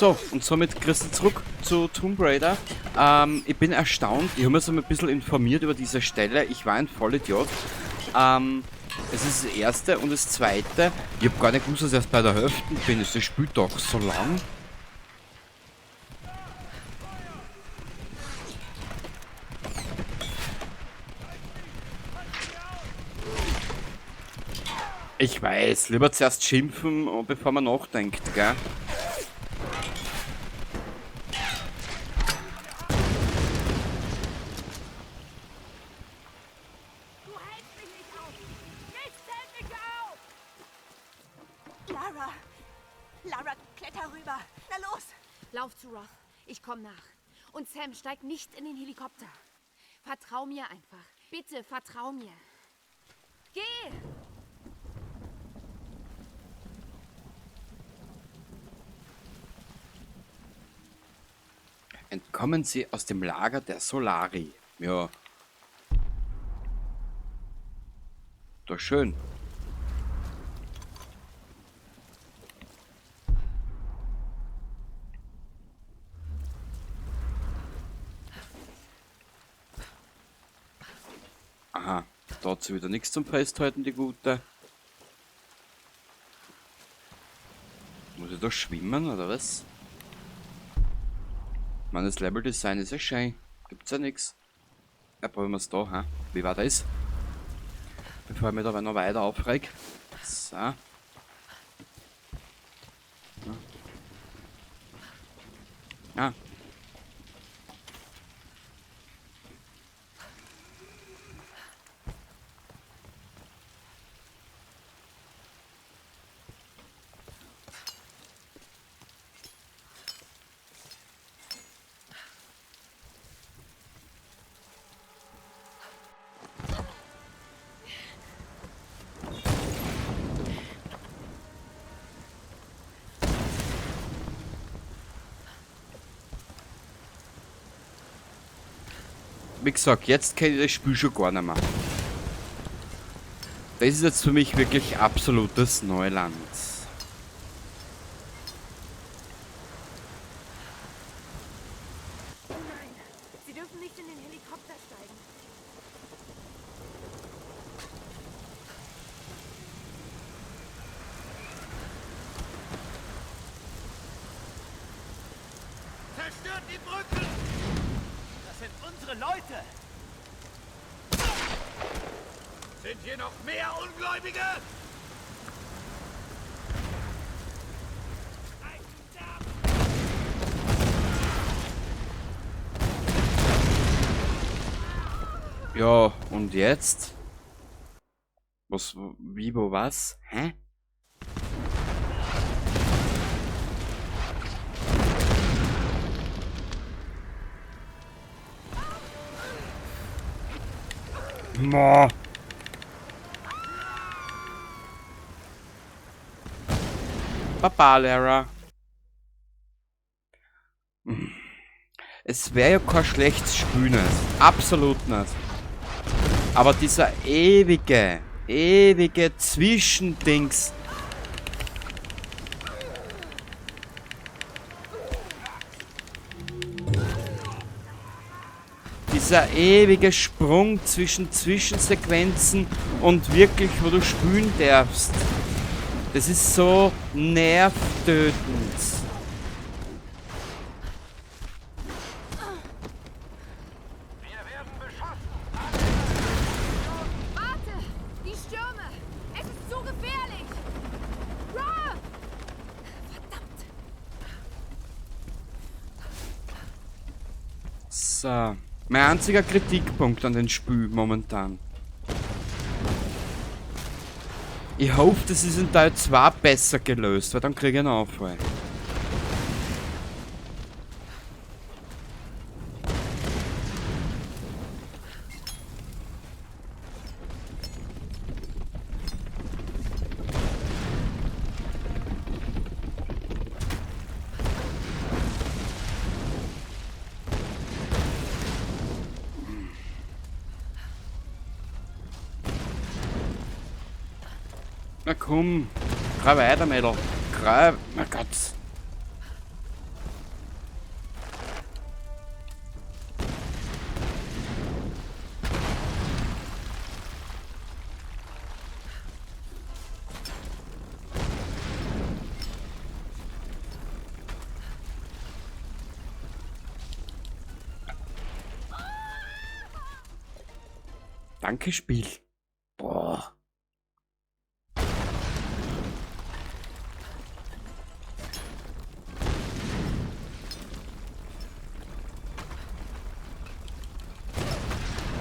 So, und somit kriegst du zurück zu Tomb Raider. Ich bin erstaunt, ich habe mich so ein bisschen informiert über diese Stelle. Ich war ein Vollidiot. Es ist das erste und das zweite. Ich habe gar nicht gewusst, dass ich erst bei der Hälfte bin. Das spielt doch so lang. Ich weiß, lieber zuerst schimpfen, bevor man nachdenkt, gell? Du hältst mich nicht auf! Nichts hält mich auf! Lara! Lara, kletter rüber! Na los! Lauf zu Roth. Ich komm nach. Und Sam, steig nicht in den Helikopter. Vertrau mir einfach. Bitte, vertrau mir. Geh! Entkommen Sie aus dem Lager der Solari. Ja. Doch schön. Aha, da hat sie wieder nichts zum Festhalten, die Gute. Muss ich da schwimmen, oder was? Ich meine, das Level-Design ist ja schön. Gibt's ja nichts. Ja, probieren wir es da, ha? Wie war das? Bevor ich mich da noch weiter aufreg. So. Ja. Ah. Wie gesagt, jetzt kenne ich das Spiel schon gar nicht mehr. Das ist jetzt für mich wirklich absolutes Neuland. Nein, Sie dürfen nicht in den Helikopter steigen. Zerstört die Brücken! Das sind unsere Leute! Sind hier noch mehr Ungläubige? Ja, und jetzt? Was, wie, wo, was? Hä? Mo. Papa, Lara. Es wäre ja kein schlechtes Spiel nicht. Absolut nicht. Aber dieser ewige Zwischendings. Dieser ewige Sprung zwischen Zwischensequenzen und wirklich, wo du spielen darfst. Das ist so nervtötend. Wir werden beschossen! Warte! Die Stürme! Es ist zu gefährlich! Roth! Verdammt! So. Mein einziger Kritikpunkt an den Spiel momentan. Ich hoffe, das ist in Teil 2 besser gelöst, weil dann kriege ich einen Aufruhr. Na komm, grau weiter, Mädel. Grau, mein Gott. Danke, Spiel. Boah.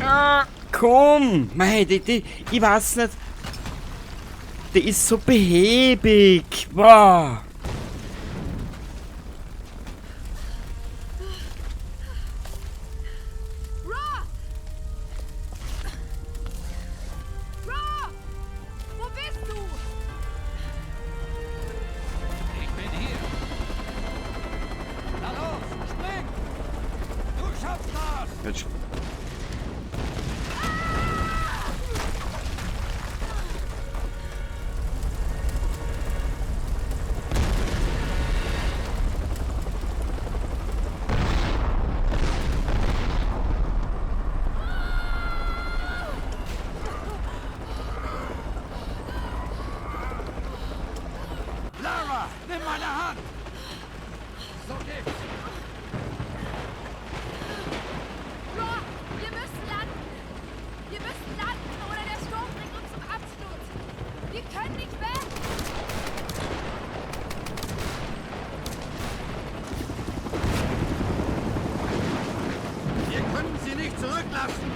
Ah, komm! Mei, ich weiß nicht. Die ist so behäbig. Wow. Raw! Raw! Wo bist du? Ich bin hier. Na los, spring! Du schaffst das! Jetzt. Lara, nimm meine Hand! So geht's. Raw! Wir müssen landen! Wir müssen landen oder der Sturm bringt uns zum Absturz! Wir können nicht weg! Wir können sie nicht zurücklassen!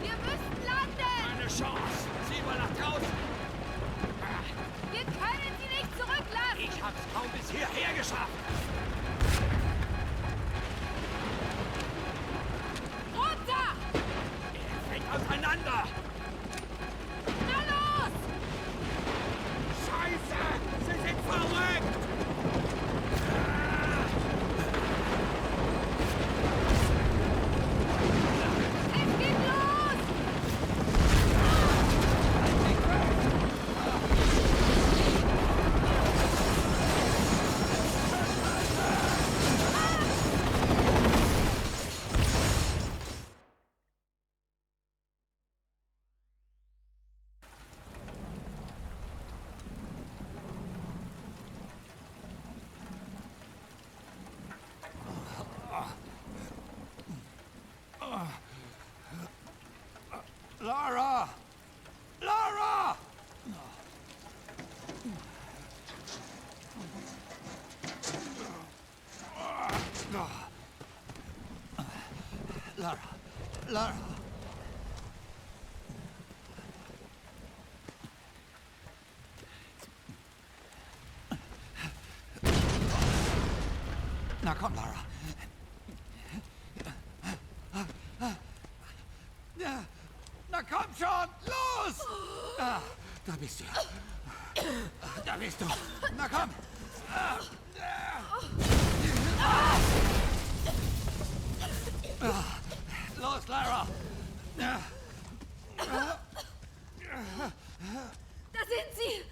Wir müssen landen! Eine Chance! Sieh mal nach draußen! Wir können sie nicht zurücklassen! Ich hab's kaum bis hierher geschafft! Runter! Er fällt auseinander! Na los! Scheiße! Sie sind verrückt! Es geht los! Lara! Lara! Lara! Lara! Na komm, Lara. Ja, na komm schon, los! Ah, da bist du. Da bist du. Na komm. Los, Lara. Da sind sie!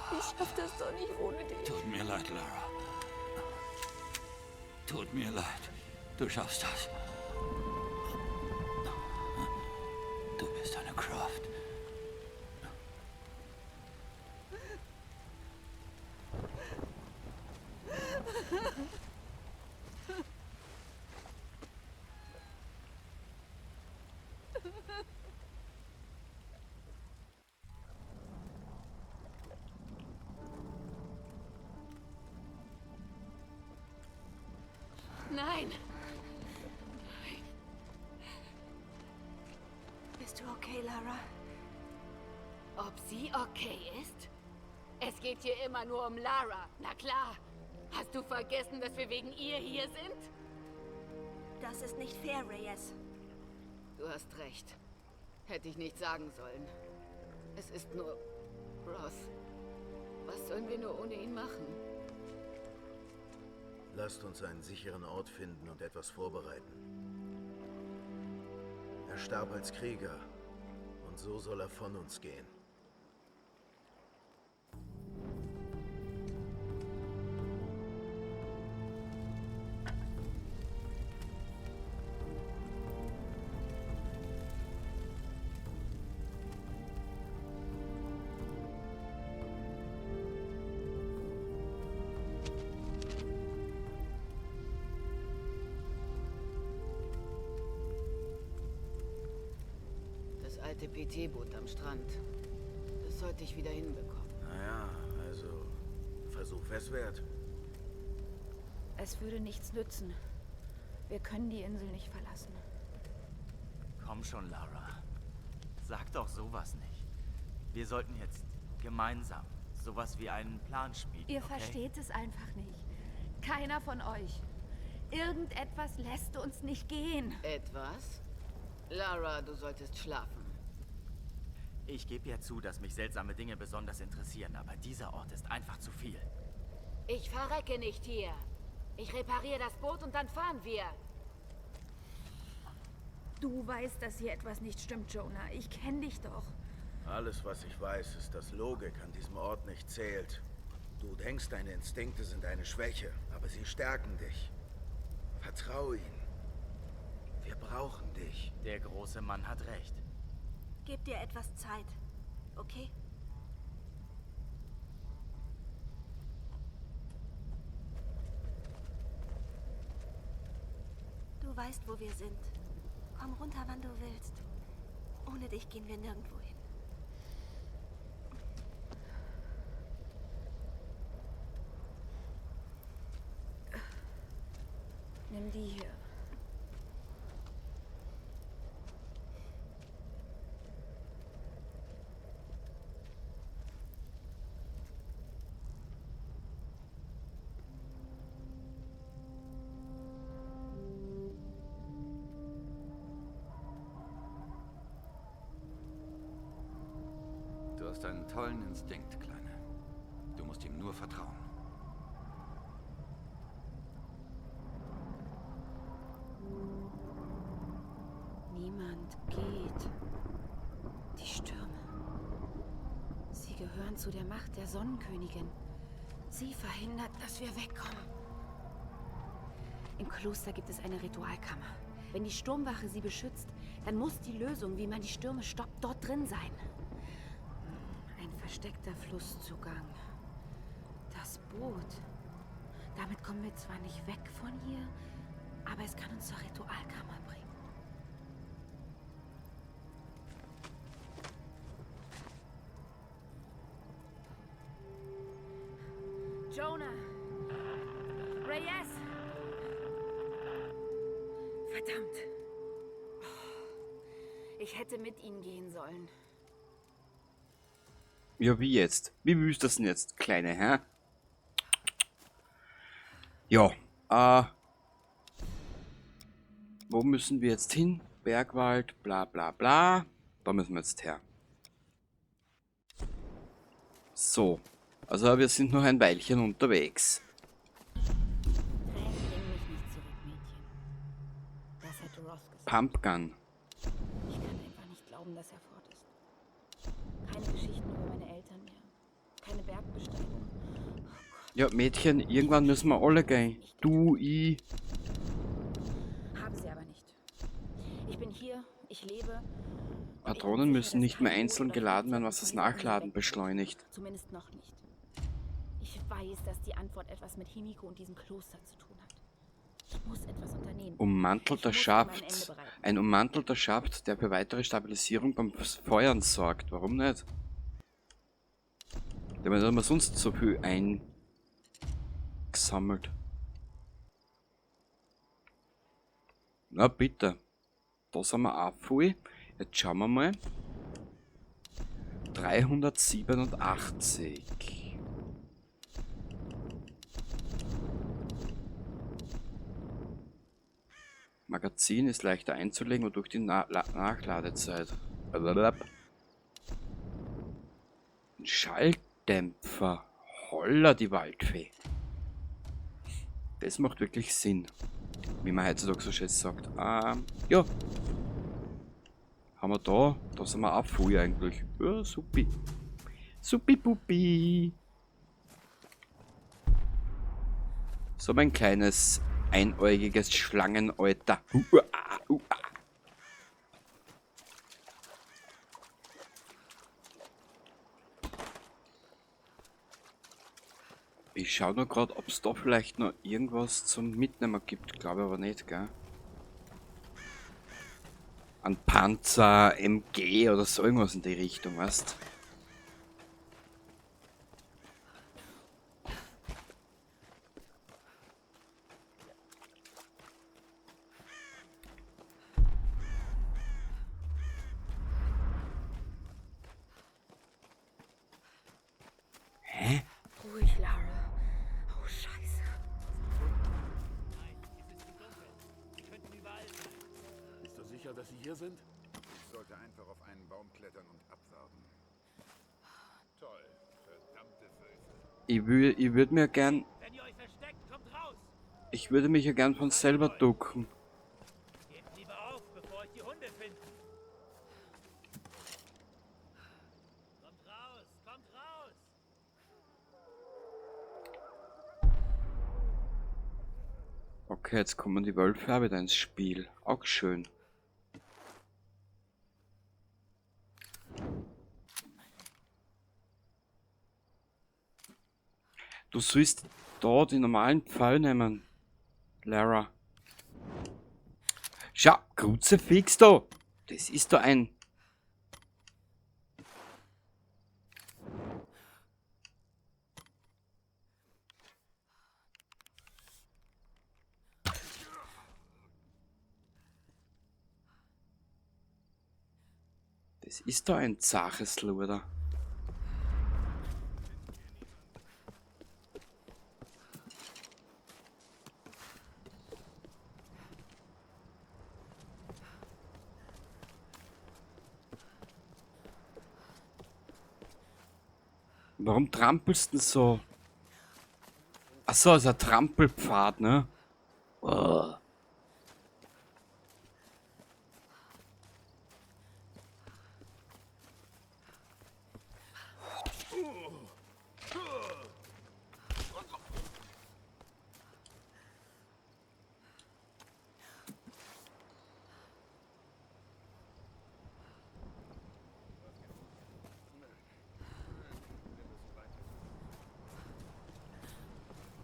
Ich schaff das doch nicht ohne dich. Tut mir leid, Lara. Tut mir leid. Du schaffst das. Du bist eine Croft. Nein! Bist du okay, Lara? Ob sie okay ist? Es geht hier immer nur um Lara. Na klar. Hast du vergessen, dass wir wegen ihr hier sind? Das ist nicht fair, Reyes. Du hast recht. Hätte ich nicht sagen sollen. Es ist nur Roth. Was sollen wir nur ohne ihn machen? Lasst uns einen sicheren Ort finden und etwas vorbereiten. Er starb als Krieger und so soll er von uns gehen. Das alte PT-Boot am Strand. Das sollte ich wieder hinbekommen. Naja, also Versuch wär's wert. Es würde nichts nützen. Wir können die Insel nicht verlassen. Komm schon, Lara. Sag doch sowas nicht. Wir sollten jetzt gemeinsam sowas wie einen Plan schmieden. Ihr okay? versteht es einfach nicht. Keiner von euch. Irgendetwas lässt uns nicht gehen. Etwas? Lara, du solltest schlafen. Ich gebe ja zu, dass mich seltsame Dinge besonders interessieren, aber dieser Ort ist einfach zu viel. Ich verrecke nicht hier. Ich repariere das Boot und dann fahren wir. Du weißt, dass hier etwas nicht stimmt, Jonah. Ich kenne dich doch. Alles, was ich weiß, ist, dass Logik an diesem Ort nicht zählt. Du denkst, deine Instinkte sind eine Schwäche, aber sie stärken dich. Vertrau ihnen. Wir brauchen dich. Der große Mann hat recht. Gib dir etwas Zeit, okay? Du weißt, wo wir sind. Komm runter, wann du willst. Ohne dich gehen wir nirgendwo hin. Nimm die hier. Du hast einen tollen Instinkt, Kleine. Du musst ihm nur vertrauen. Niemand geht. Die Stürme. Sie gehören zu der Macht der Sonnenkönigin. Sie verhindert, dass wir wegkommen. Im Kloster gibt es eine Ritualkammer. Wenn die Sturmwache sie beschützt, dann muss die Lösung, wie man die Stürme stoppt, dort drin sein. Ein versteckter Flusszugang. Das Boot. Damit kommen wir zwar nicht weg von hier, aber es kann uns zur Ritualkammer bringen. Jonah! Reyes! Verdammt! Ich hätte mit ihnen gehen sollen. Ja, wie jetzt? Wie willst du das denn jetzt, Kleine, hä? Ja, wo müssen wir jetzt hin? Bergwald, bla bla bla. Da müssen wir jetzt her. So, also wir sind noch ein Weilchen unterwegs. Bring mich nicht zurück, Mädchen. Das hätte Ross gesagt. Pumpgun. Ich kann einfach nicht glauben, dass er fort ist. Keine Geschichten über meine Eltern mehr. Keine Bergbesteigung. Ja, Mädchen, irgendwann müssen wir alle gehen. Du, ich. Haben sie aber nicht. Ich bin hier, ich lebe. Patronen müssen nicht mehr einzeln geladen werden, was das Nachladen beschleunigt. Zumindest noch nicht. Ich weiß, dass die Antwort etwas mit Himiko und diesem Kloster zu tun hat. Ich muss etwas unternehmen. Ummantelter Ich muss Schaft. für mein Ende bereiten. Ein ummantelter Schaft, der für weitere Stabilisierung beim Feuern sorgt. Warum nicht? Der hat immer sonst so viel eingesammelt. Na bitte. Da sind wir auch voll. Jetzt schauen wir mal. 387. Magazin ist leichter einzulegen und durch die Nachladezeit. Ein Schalldämpfer. Holla die Waldfee. Das macht wirklich Sinn. Wie man heutzutage so schön sagt. Ja. Haben wir da? Da sind wir auch voll eigentlich. Ja, supi. Supi pupi. So mein kleines einäugiges Schlangenalter. Ich schaue nur gerade, ob es da vielleicht noch irgendwas zum Mitnehmen gibt. Glaube aber nicht, gell? Ein Panzer, MG oder so irgendwas in die Richtung, weißt? Hä? Ruhig, Lara. Oh, Scheiße. Bist du sicher, dass sie hier sind? Ich sollte einfach auf einen Baum klettern und abwarten. Toll. Verdammte Wölfe. Ich würde mir gern. Wenn ihr euch versteckt, kommt raus! Ich würde mich ja gern von selber ducken. Gebt lieber auf, bevor euch die Hunde finden. Kommt raus, kommt raus! Okay, jetzt kommen die Wölfe auch wieder ins Spiel. Auch schön. Du sollst da die normalen Pfeil nehmen, Lara. Schau, Kruzifix da. Das ist da ein... Das ist da ein zaches Luder. Warum trampelst du denn so? Achso, ist ein Trampelpfad, ne? Oh.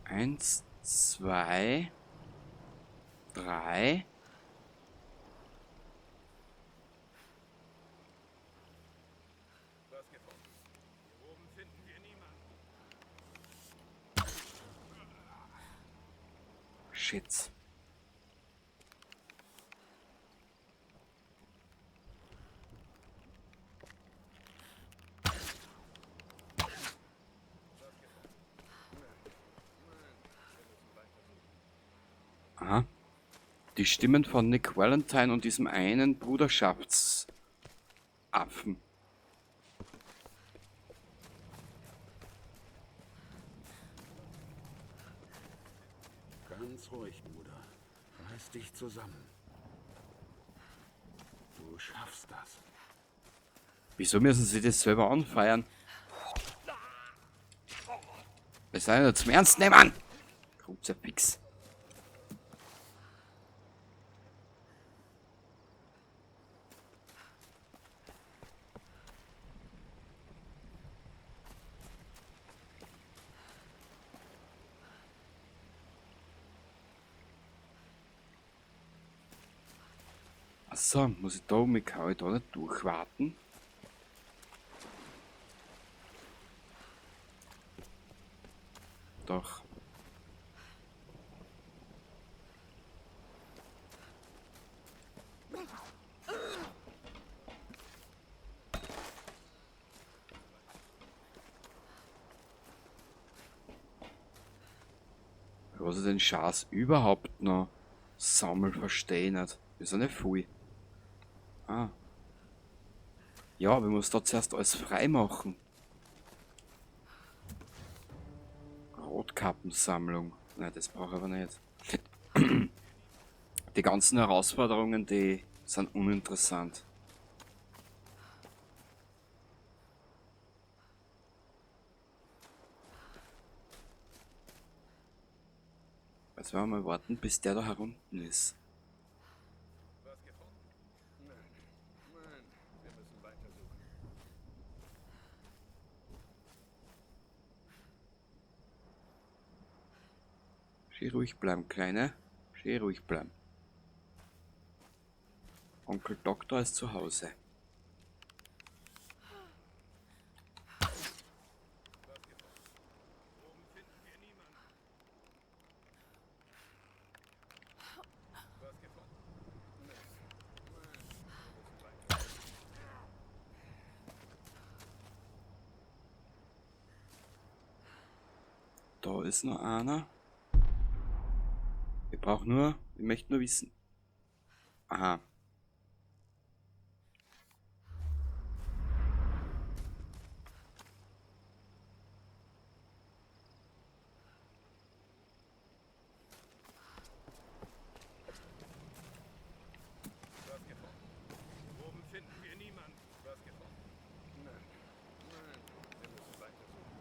Eins, zwei, drei. Was gefunden? Hier oben finden wir niemanden. Shit. Aha. Die Stimmen von Nick Valentine und diesem einen Bruderschaftsaffen. Ganz ruhig, Bruder. Reiß dich zusammen. Du schaffst das. Wieso müssen sie das selber anfeiern? Wir sind ja zum Ernst nehmen! Kruzifix. Achso, muss ich da um mich kann ich da nicht durchwarten? Doch. Was ich den Schatz überhaupt noch sammel, verstehe ich nicht. Wir sind nicht viel. Ah. Ja, aber ich muss da zuerst alles frei machen. Rotkappensammlung. Nein, das brauche ich aber nicht. Die ganzen Herausforderungen, die sind uninteressant. Jetzt werden wir mal warten, bis der da herunten ist. Was gefunden? Nein. Nein. Wir müssen weitersuchen. Schön ruhig bleiben, Kleine. Schön ruhig bleiben. Onkel Doktor ist zu Hause. Da ist noch einer. Ich möchte nur wissen. Aha. Oben finden wir niemanden. Was gefunden? Nein. Nein. Wir müssen weitersuchen.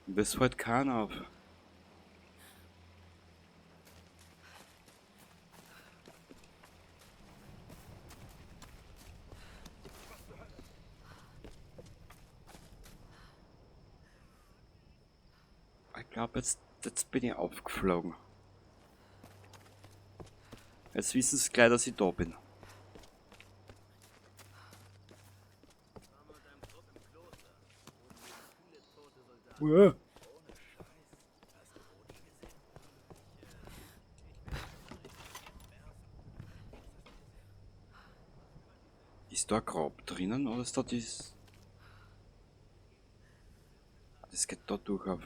Das fällt keiner auf. Ich glaube, jetzt bin ich aufgeflogen. Jetzt wissen sie gleich, dass ich da bin. Uah. Ist da ein Grab drinnen oder ist da das? Das geht da durch auf.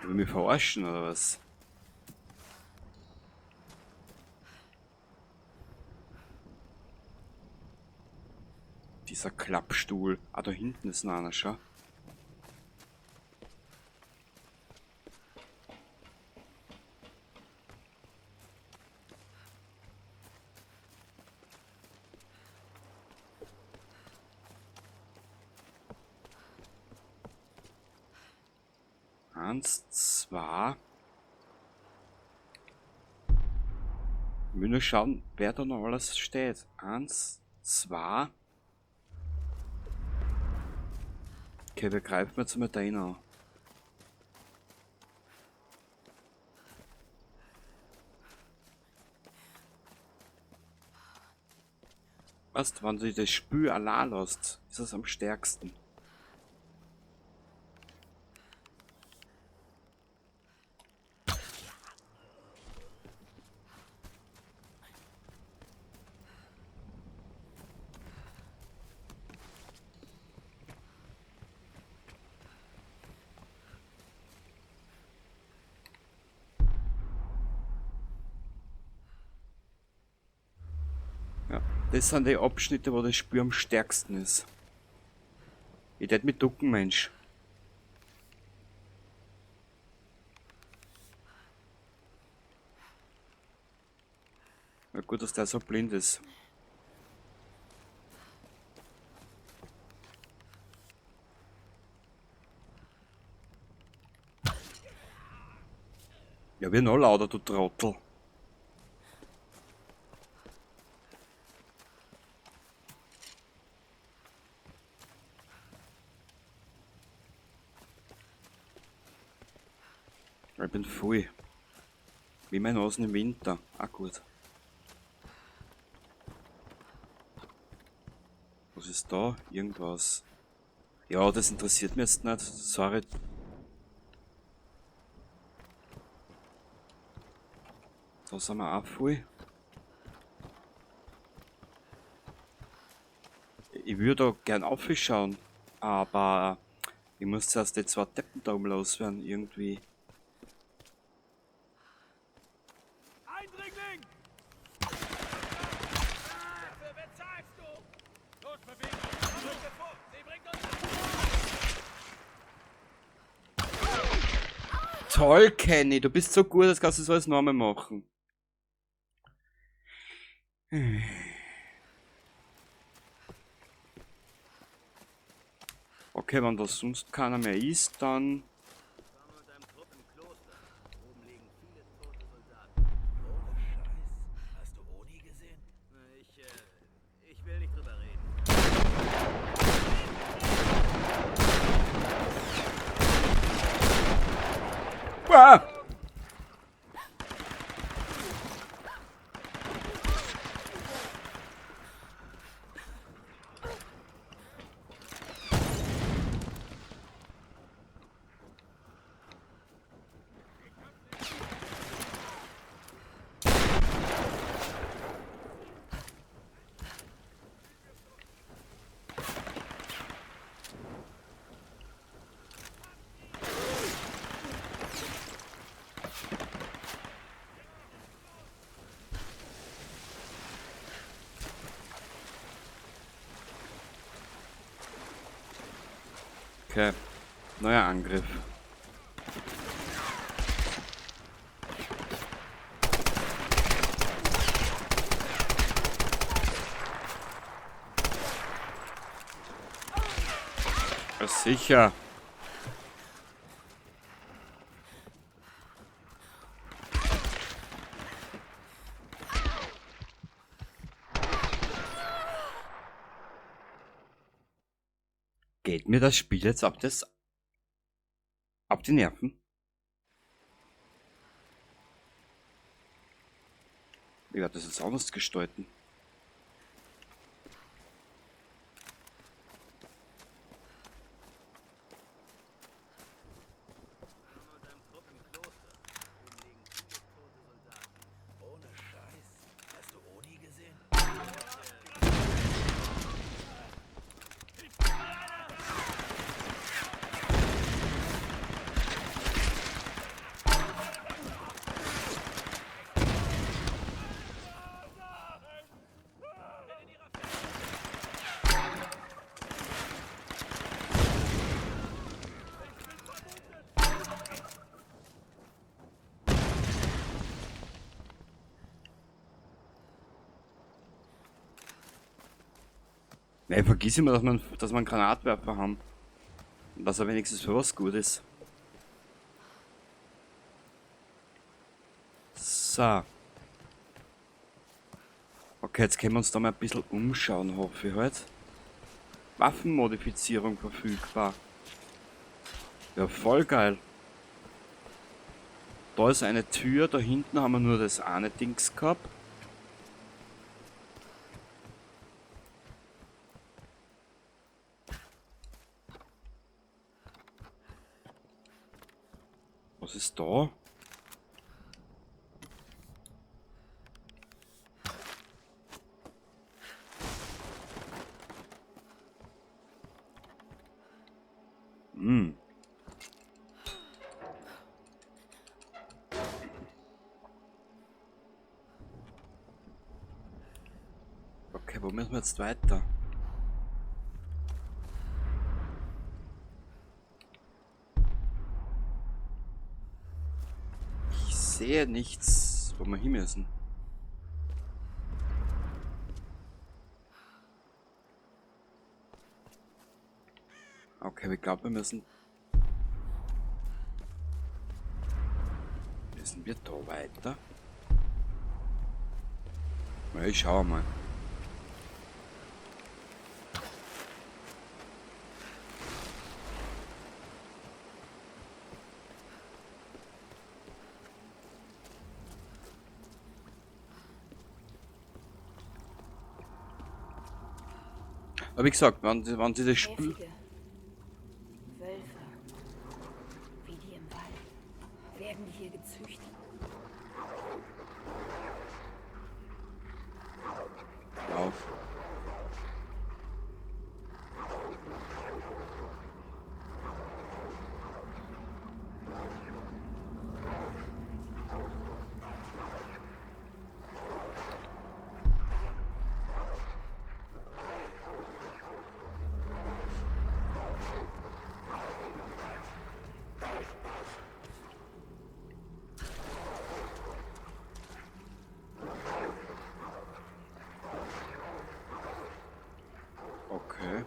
Will mich verarschen oder was? Dieser Klappstuhl. Ah, da hinten ist noch einer, schau. Eins, zwei. Ich will nur schauen, wer da noch alles steht. Eins, zwei. Okay, wir greifen jetzt mal den an. Weißt du, wenn du das Spiel allein lässt, ist es am stärksten. Ja, das sind die Abschnitte, wo das Spiel am stärksten ist. Ich tät mit ducken, Mensch. Na gut, dass der so blind ist. Ja, wie noch lauter, du Trottel. Ich bin voll. Wie mein Hasen im Winter. Ah, gut. Was ist da? Irgendwas. Ja, das interessiert mich jetzt nicht. Sorry. Da sind wir auch voll. Ich würde auch gern aufschauen, aber ich muss zuerst die 2 Deppen da oben loswerden, irgendwie. Eindringling! Dafür bezahlst du! Los, bewegen! Rücke vor! Sie bringt uns... Toll, Kenny, du bist so gut, das kannst du so als Name machen. Okay, wenn da sonst keiner mehr ist, dann... Fahren mit einem Trupp im Kloster. Oben liegen viele tote Soldaten. Ohne Scheiß. Hast du Oni gesehen? Ich will nicht drüber reden. Ah! Okay, neuer Angriff. Ja, sicher. Geht mir das Spiel jetzt ab die Nerven? Ich werde das jetzt anders gestalten. Fahren mit einem Trupp im Kloster. Oben liegen viele tote Soldaten. Ohne Scheiß. Hast du Oni gesehen? Ja, ich vergiss immer, dass wir einen Granatwerfer haben. Und dass er wenigstens für was gut ist. So. Okay, jetzt können wir uns da mal ein bisschen umschauen, hoffe ich halt. Waffenmodifizierung verfügbar. Ja, voll geil. Da ist eine Tür, da hinten haben wir nur das eine Dings gehabt. Was ist da? Hm. Okay, wo müssen wir jetzt weiter? Ich sehe nichts, wo wir hin müssen. Okay, ich glaube, wir müssen... Müssen wir da weiter? Ja, ich schau mal. Aber wie gesagt, wenn sie das Spiel... Käfige. Wölfe. Wie die im Wald. Werden die hier gezüchtet? Auf. Okay.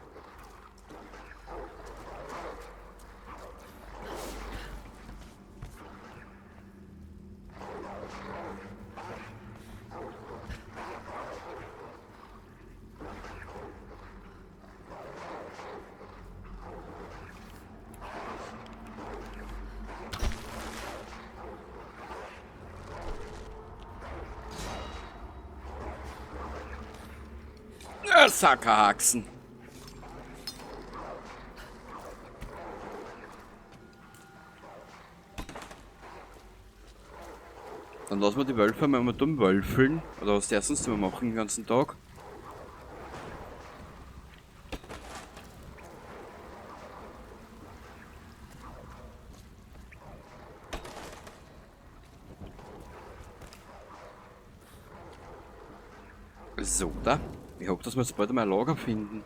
Ja, Sackerhaxen. Dann lassen wir die Wölfe mal dumm wölfeln. Oder was der sonst immer machen den ganzen Tag. So, da. Ich hoffe, dass wir jetzt bald einmal ein Lager finden.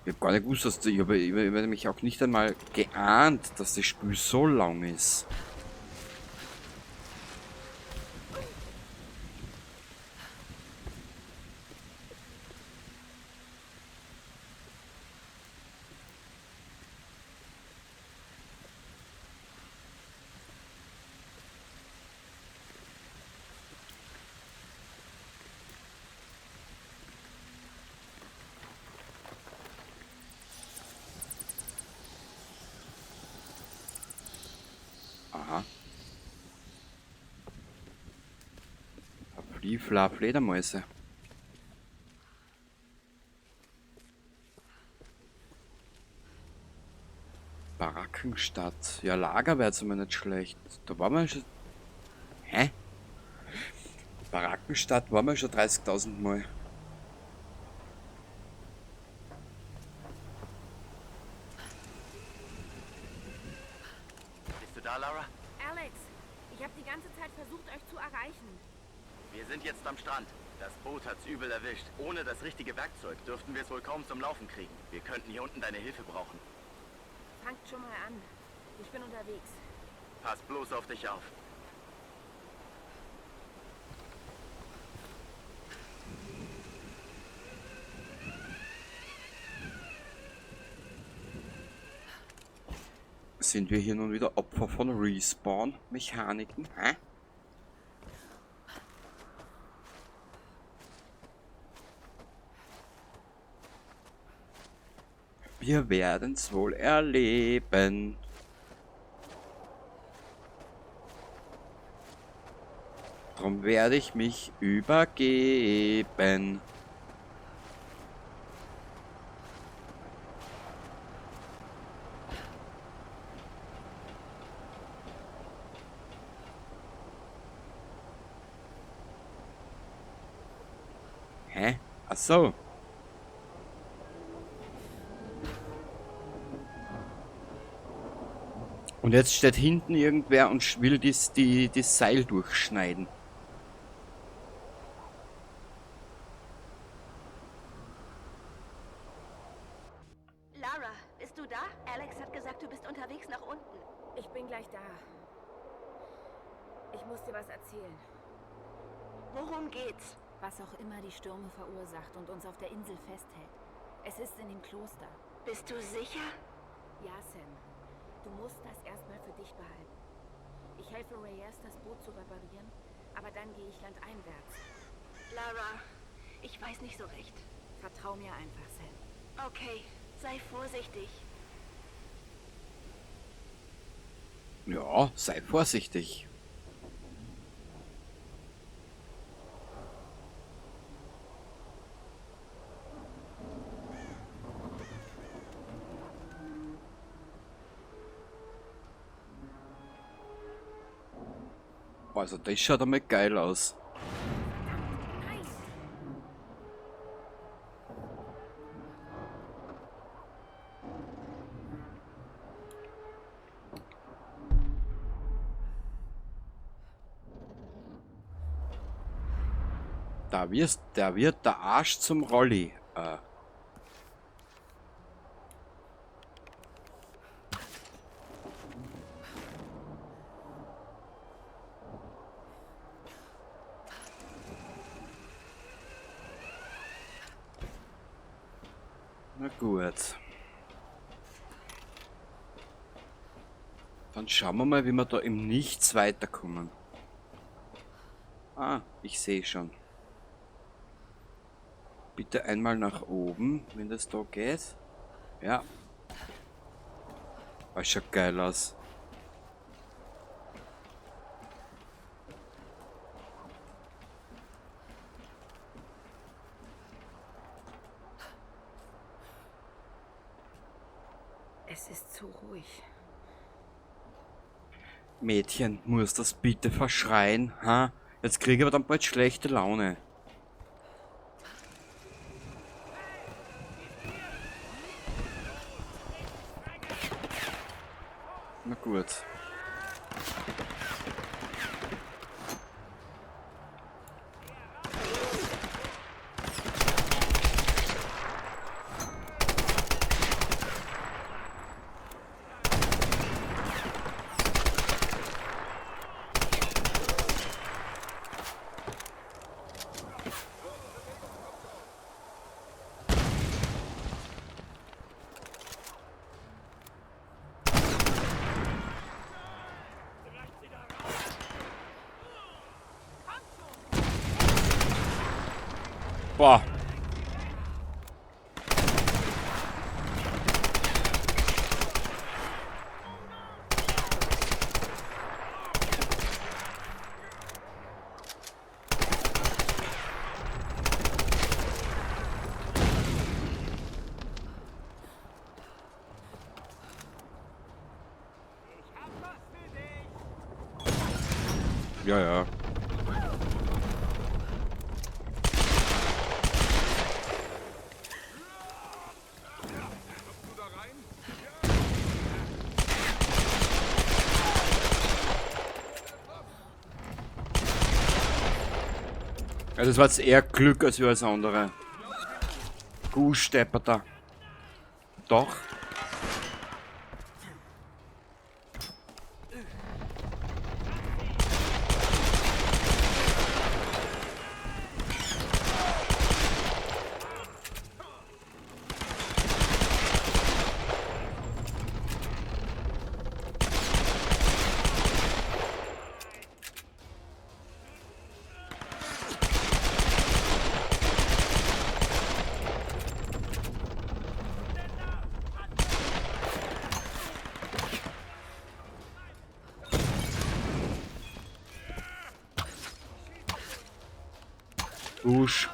Ich habe gar nicht gewusst, dass ich habe mich auch nicht einmal geahnt, dass das Spiel so lang ist. Aha. Fliefla Fledermäuse. Barackenstadt. Ja, Lager wäre jetzt aber nicht schlecht. Da waren wir schon. Hä? Barackenstadt waren wir schon 30.000 Mal. Bist du da, Lara? Alex, ich habe die ganze Zeit versucht, euch zu erreichen. Wir sind jetzt am Strand. Das Boot hat's übel erwischt. Ohne das richtige Werkzeug dürften wir es wohl kaum zum Laufen kriegen. Wir könnten hier unten deine Hilfe brauchen. Fangt schon mal an. Ich bin unterwegs. Pass bloß auf dich auf. Sind wir hier nun wieder Opfer von Respawn-Mechaniken? Hä? Wir werden's wohl erleben. Drum werde ich mich übergeben. Hä? Ach so. Und jetzt steht hinten irgendwer und will das Seil durchschneiden. Lara, bist du da? Alex hat gesagt, du bist unterwegs nach unten. Ich bin gleich da. Ich muss dir was erzählen. Worum geht's? Was auch immer die Stürme verursacht und uns auf der Insel festhält. Es ist in dem Kloster. Bist du sicher? Ja, Sam. Du musst das erstmal für dich behalten. Ich helfe Reyes, das Boot zu reparieren, aber dann gehe ich landeinwärts. Lara, ich weiß nicht so recht. Vertrau mir einfach, Sam. Okay, sei vorsichtig. Ja, sei vorsichtig. Also das schaut einmal geil aus. Nein! Da wird der Arsch zum Rolli. Na gut. Dann schauen wir mal, wie wir da im Nichts weiterkommen. Ah, ich sehe schon. Bitte einmal nach oben, wenn das da geht. Ja. Das schaut geil aus. Es ist zu ruhig. Mädchen, muss das bitte verschreien, ha? Jetzt kriege ich aber dann bald schlechte Laune. Na gut. Boah. Ja, ja. Ja, das war jetzt eher Glück als alles andere. Stepperter. Doch. Busch.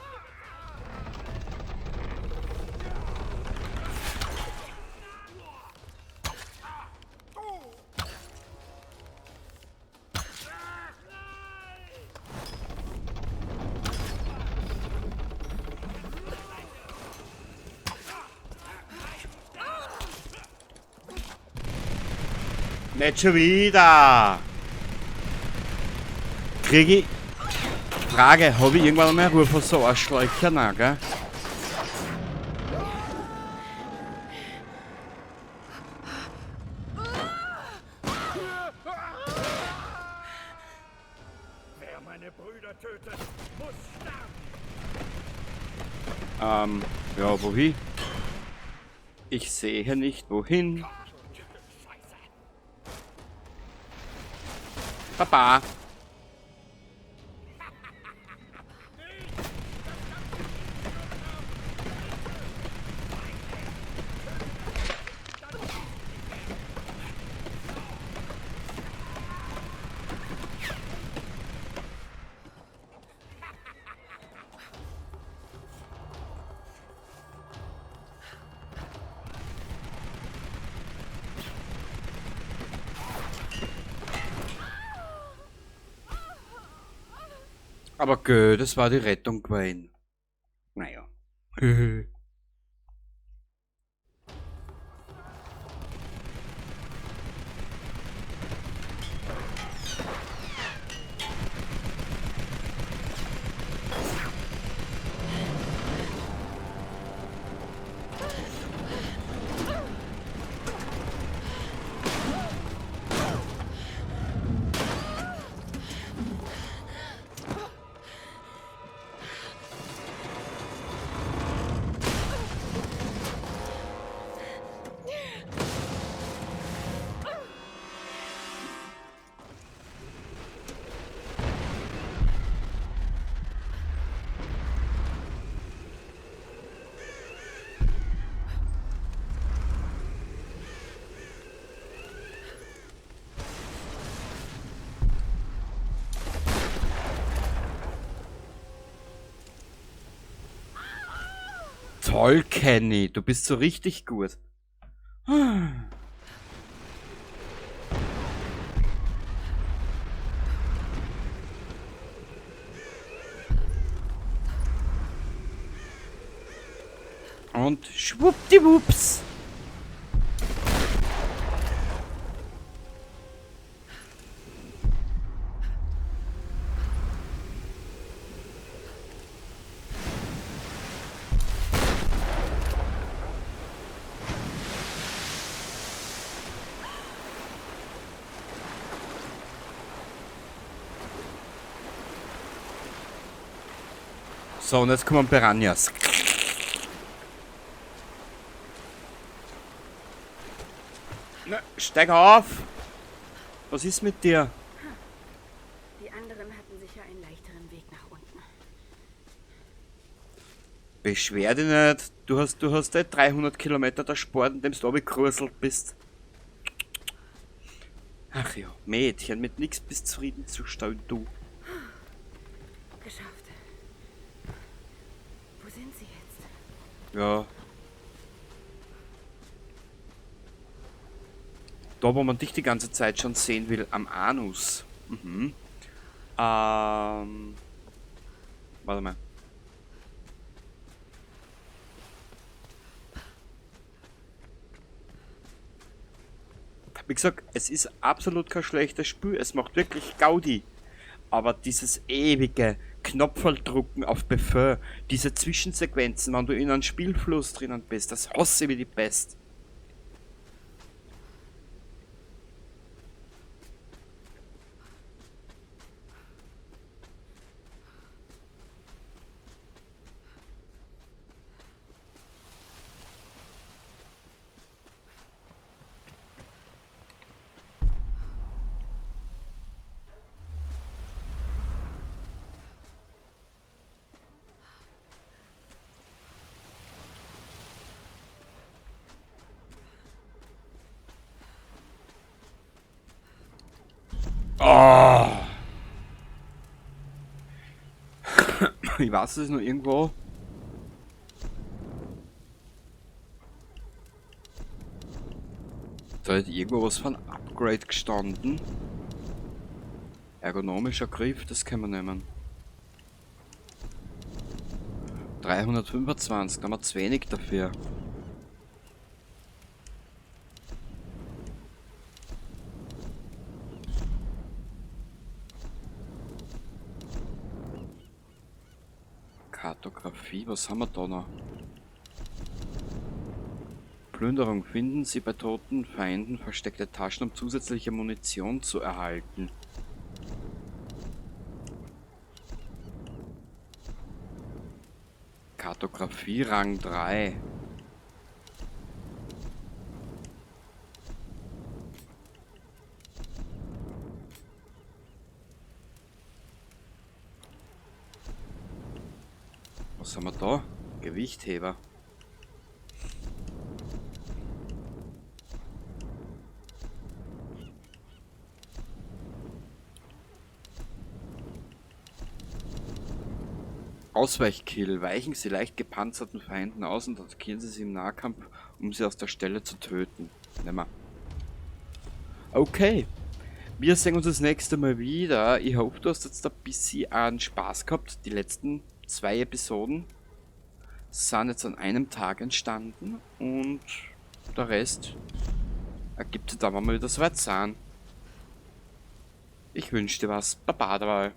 Nicht schon wieder! Krieg ich... Frage, habe ich irgendwann mal Ruhe von so Arschlöcher? Nein, gell? Wer meine Brüder tötet, muss sterben. Ja, wohin? Ich sehe nicht, wohin. Papa. Aber gut, das war die Rettung gewesen. Naja. Toll, Kenny. Du bist so richtig gut. Und schwuppdiwupps. So, und jetzt kommen Piranhas. Na, steig auf! Was ist mit dir? Die anderen hatten sicher einen leichteren Weg nach unten. Beschwer dich nicht. Du hast 300 Kilometer der Sport, in dem du runtergekruselt bist. Ach ja, Mädchen, mit nix bist zufriedenzustellen, du. Geschafft. Wo sind sie jetzt? Ja. Da, wo man dich die ganze Zeit schon sehen will, am Anus. Mhm. Warte mal. Wie gesagt, es ist absolut kein schlechtes Spiel. Es macht wirklich Gaudi. Aber dieses ewige Knopfdrucken auf Befehl, diese Zwischensequenzen, wenn du in einem Spielfluss drinnen bist, das hasse ich wie die Pest. Oh. Ich weiß, es ist noch irgendwo. Da hat irgendwo was von Upgrade gestanden. Ergonomischer Griff, das können wir nehmen. 325, da haben wir zu wenig dafür. Kartografie, was haben wir da noch? Plünderung. Finden Sie bei toten Feinden versteckte Taschen, um zusätzliche Munition zu erhalten. Kartografie Rang 3. Was haben wir da? Gewichtheber. Ausweichkill. Weichen Sie leicht gepanzerten Feinden aus und attackieren Sie im Nahkampf, um sie aus der Stelle zu töten. Nehmen wir. Okay. Wir sehen uns das nächste Mal wieder. Ich hoffe, du hast jetzt ein bisschen an Spaß gehabt. Die letzten 2 Episoden sind jetzt an einem Tag entstanden und der Rest ergibt sich dann, wenn wir wieder so weit sind. Ich wünsche dir was. Baba dabei.